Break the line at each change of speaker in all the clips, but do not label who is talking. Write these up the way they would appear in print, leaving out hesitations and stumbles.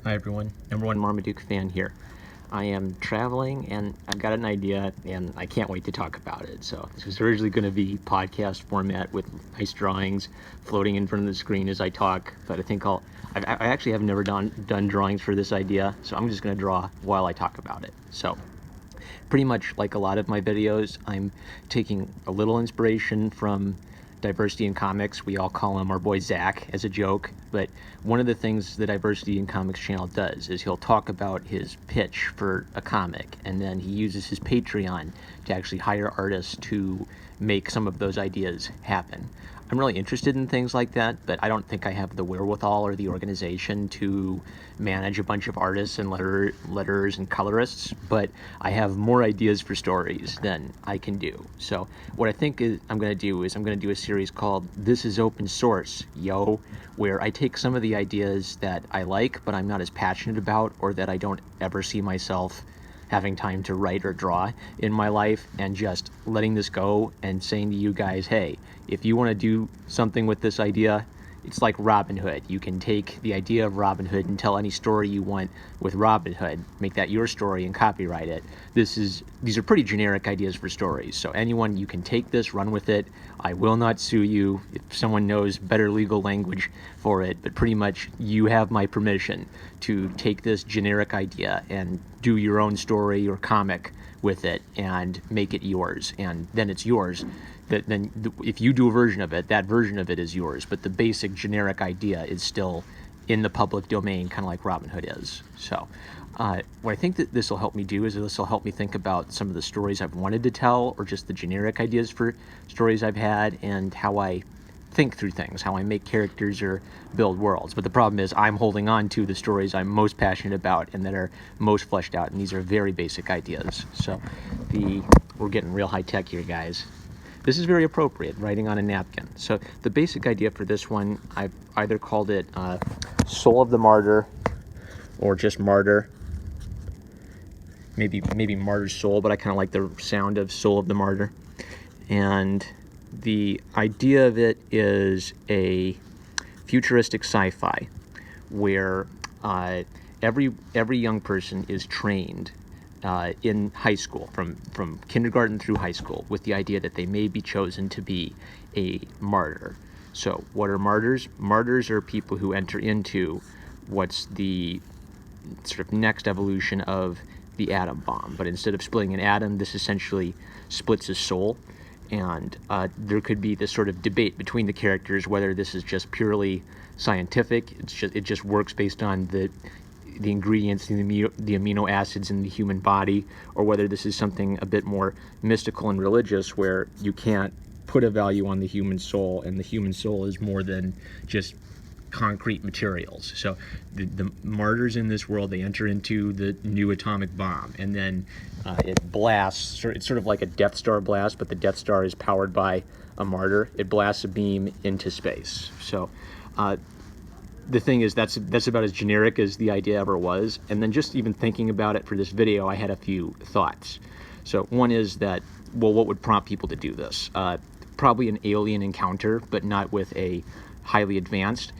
Hi everyone, #1 Marmaduke fan here. I am traveling and I've got an idea and I can't wait to talk about it. So this was originally going to be podcast format with nice drawings floating in front of the screen as I talk, but I actually have never done drawings for this idea, so I'm just going to draw while I talk about it. So pretty much like a lot of my videos, I'm taking a little inspiration from Diversity in Comics. We all call him our boy Zach as a joke, but one of the things the Diversity in Comics channel does is he'll talk about his pitch for a comic, and then he uses his Patreon to actually hire artists to make some of those ideas happen. I'm really interested in things like that, but I don't think I have the wherewithal or the organization to manage a bunch of artists and letterers and colorists, but I have more ideas for stories than I can do. So what I think I'm going to do a series called This is Open Source, Yo, where I take some of the ideas that I like, but I'm not as passionate about, or that I don't ever see myself having time to write or draw in my life, and just letting this go and saying to you guys, hey, if you want to do something with this idea, it's like Robin Hood. You can take the idea of Robin Hood and tell any story you want with Robin Hood, make that your story and copyright it. These are pretty generic ideas for stories, so anyone, you can take this, run with it. I will not sue you if someone knows better legal language for it, but pretty much you have my permission to take this generic idea and do your own story or comic with it and make it yours, and then it's yours. If you do a version of it, that version of it is yours, but the basic generic idea is still in the public domain, kind of like Robin Hood is. So what I think that this will help me do is this will help me think about some of the stories I've wanted to tell, or just the generic ideas for stories I've had, and how I think through things, how I make characters or build worlds. But the problem is I'm holding on to the stories I'm most passionate about and that are most fleshed out, and these are very basic ideas. So we're getting real high tech here, guys. This is very appropriate, writing on a napkin. So the basic idea for this one, I've either called it Soul of the Martyr, or just Martyr. Maybe Martyr's Soul, but I kind of like the sound of Soul of the Martyr. And the idea of it is a futuristic sci-fi where every young person is trained in high school, from kindergarten through high school, with the idea that they may be chosen to be a martyr. So what are martyrs? Martyrs are people who enter into what's the sort of next evolution of the atom bomb. But instead of splitting an atom, this essentially splits a soul. And there could be this sort of debate between the characters whether this is just purely scientific, it just works based on the ingredients, the amino acids in the human body, or whether this is something a bit more mystical and religious, where you can't put a value on the human soul, and the human soul is more than just concrete materials. So the martyrs in this world, they enter into the new atomic bomb, and then it blasts. It's sort of like a Death Star blast, but the Death Star is powered by a martyr. It blasts a beam into space. So the thing is, that's about as generic as the idea ever was. And then just even thinking about it for this video, I had a few thoughts. So one is that, well, what would prompt people to do this? Probably an alien encounter, but not with a highly advanced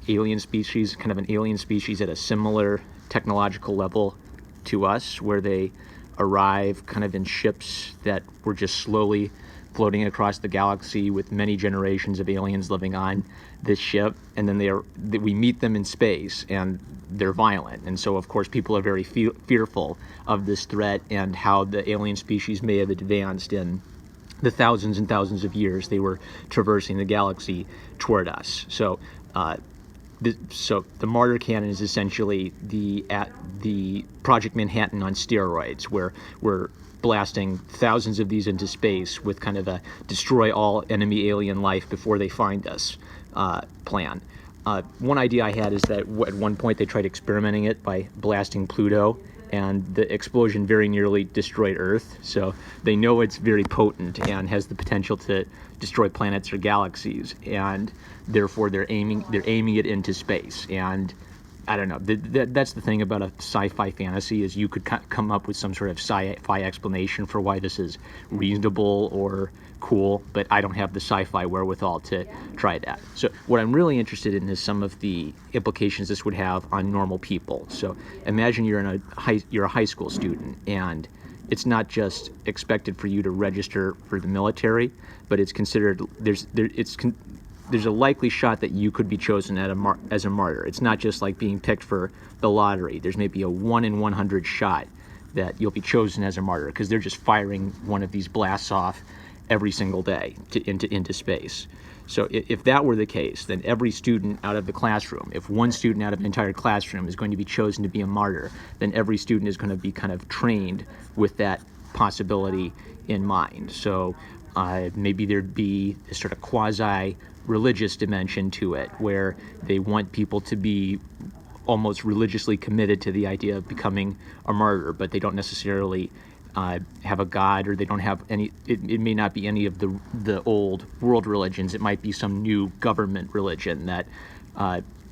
alien species, kind of an alien species at a similar technological level to us, where they arrive kind of in ships that were just slowly floating across the galaxy with many generations of aliens living on this ship, and then we meet them in space, and they're violent. And so of course people are very fearful of this threat, and how the alien species may have advanced in the thousands and thousands of years they were traversing the galaxy toward us. So the Martyr canon is essentially the Project Manhattan on steroids, where we're blasting thousands of these into space with kind of a destroy all enemy alien life before they find us plan. One idea I had is that at one point they tried experimenting it by blasting Pluto, and the explosion very nearly destroyed Earth. So they know it's very potent and has the potential to destroy planets or galaxies, and therefore they're aiming it into space. And I don't know. That's the thing about a sci-fi fantasy is you could come up with some sort of sci-fi explanation for why this is reasonable or cool, but I don't have the sci-fi wherewithal to try that. So what I'm really interested in is some of the implications this would have on normal people. So imagine you're a high school student, and it's not just expected for you to register for the military, but it's considered there's a likely shot that you could be chosen as a martyr. It's not just like being picked for the lottery. There's maybe a 1 in 100 shot that you'll be chosen as a martyr because they're just firing one of these blasts off every single day into space. So if that were the case, then every student out of the classroom, if one student out of an entire classroom is going to be chosen to be a martyr, then every student is going to be kind of trained with that possibility in mind. So maybe there'd be a sort of quasi-religious dimension to it, where they want people to be almost religiously committed to the idea of becoming a martyr, but they don't necessarily have a god, or they don't have any. It may not be any of the old world religions. It might be some new government religion that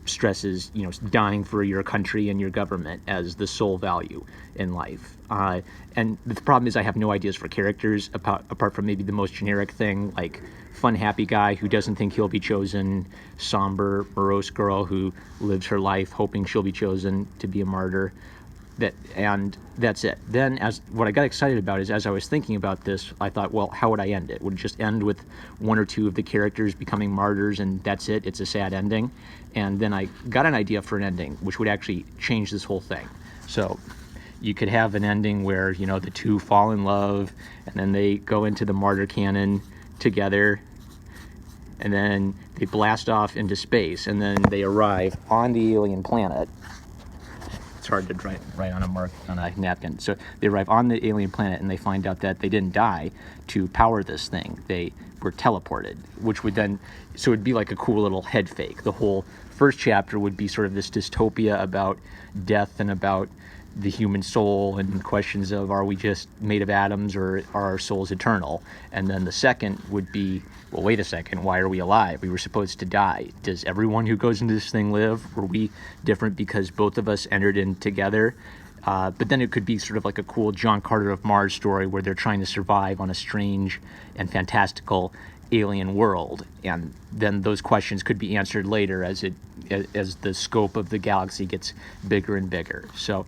stresses, dying for your country and your government as the sole value in life. And the problem is I have no ideas for characters apart from maybe the most generic thing, like fun, happy guy who doesn't think he'll be chosen, somber, morose girl who lives her life hoping she'll be chosen to be a martyr. And that's it. Then, what I got excited about is, as I was thinking about this, I thought, well, how would I end it? Would it just end with one or two of the characters becoming martyrs and that's it? It's a sad ending. And then I got an idea for an ending, which would actually change this whole thing. So you could have an ending where, the two fall in love, and then they go into the martyr cannon together, and then they blast off into space, and then they arrive on the alien planet. It's hard to write on a napkin. So they arrive on the alien planet, and they find out that they didn't die to power this thing. They were teleported, which would then, so it'd be like a cool little head fake. The whole first chapter would be sort of this dystopia about death and about the human soul and questions of, are we just made of atoms or are our souls eternal? And then the second would be, well, wait a second, why are we alive? We were supposed to die. Does everyone who goes into this thing live? Were we different because both of us entered in together? But then it could be sort of like a cool John Carter of Mars story where they're trying to survive on a strange and fantastical alien world. And then those questions could be answered later as the scope of the galaxy gets bigger and bigger. So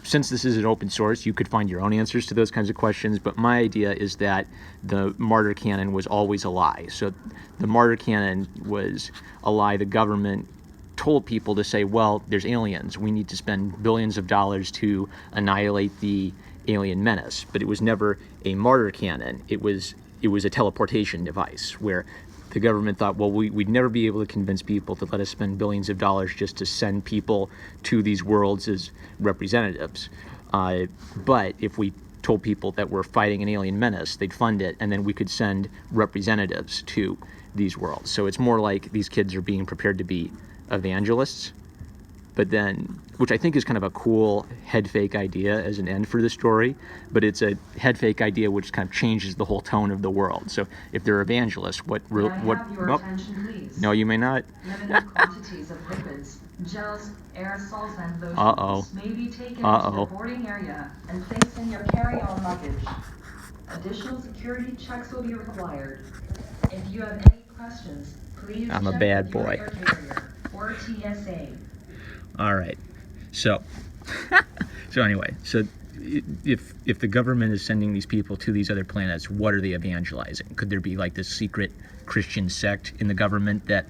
since this is an open source, you could find your own answers to those kinds of questions, but my idea is that the martyr canon was always a lie. So the martyr canon was a lie. The government told people to say, well, there's aliens. We need to spend billions of dollars to annihilate the alien menace. But it was never a martyr canon. It was a teleportation device where the government thought, well, we'd never be able to convince people to let us spend billions of dollars just to send people to these worlds as representatives. But if we told people that we're fighting an alien menace, they'd fund it, and then we could send representatives to these worlds. So it's more like these kids are being prepared to be evangelists, but then, which I think is kind of a cool head fake idea as an end for the story, but it's a head fake idea which kind of changes the whole tone of the world. So if they're evangelists,
May I have your attention, please?
No, you may not.
Limited quantities of liquids, gels, aerosols, and lotions
Uh-oh.
may be taken into the boarding area and placed in your carry-on luggage. Additional security checks will be required. If you have any questions, please
I'm a
check
bad
with your
boy.
air carrier or TSA.
All right. So anyway, so if the government is sending these people to these other planets, what are they evangelizing? Could there be like this secret Christian sect in the government that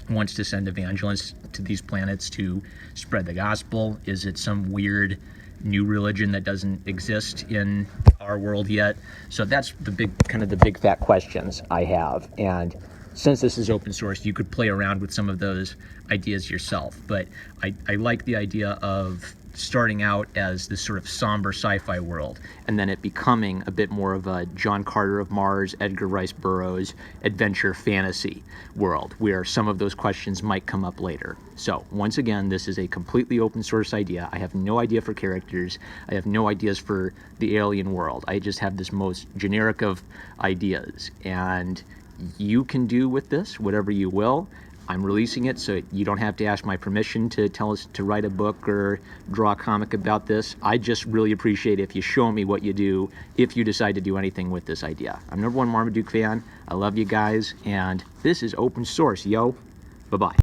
wants to send evangelists to these planets to spread the gospel? Is it some weird new religion that doesn't exist in our world yet? So that's the big fat questions I have. And since this is open source, you could play around with some of those ideas yourself. But I like the idea of starting out as this sort of somber sci-fi world, and then it becoming a bit more of a John Carter of Mars, Edgar Rice Burroughs adventure fantasy world, where some of those questions might come up later. So once again, this is a completely open source idea. I have no idea for characters. I have no ideas for the alien world. I just have this most generic of ideas, and you can do with this whatever you will. I'm releasing it, so you don't have to ask my permission to tell us to write a book or draw a comic about this. I just really appreciate if you show me what you do if you decide to do anything with this idea. I'm #1 Marmaduke fan. I love you guys, and this is open source, yo. Bye-bye.